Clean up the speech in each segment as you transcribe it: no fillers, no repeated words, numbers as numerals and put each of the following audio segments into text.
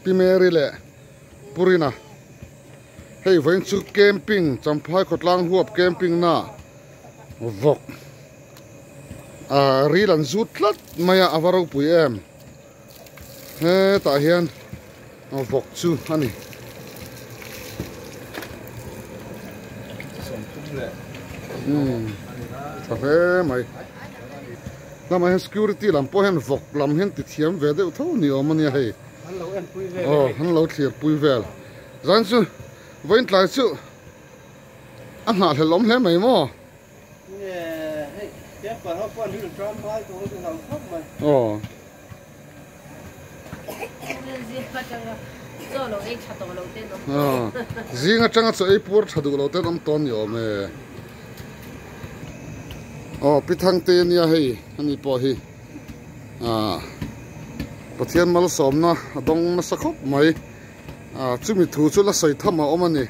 Pimeri le Purina hei vain chu camping champhai khotlang huap camping na vok rilan zut tlat maya avaro pui em he ta hian vok chu ani ta he mai lama hen security lam po hen vok lam hen ti thiam ve de tho ni omania hei han lo thliar pui vel zan chu vain tlai chu a nga hlom hle mai mo zinga changa chu ei pur thadu lo te am ton yo me pithang te nia hei ani po hi pathian mal somna adong na sakhop mai chumi thu chu la sei thama omani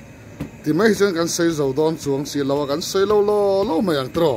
ti mai chen kan sei zo don chuang si lawa kan sei lo lo mai ang tro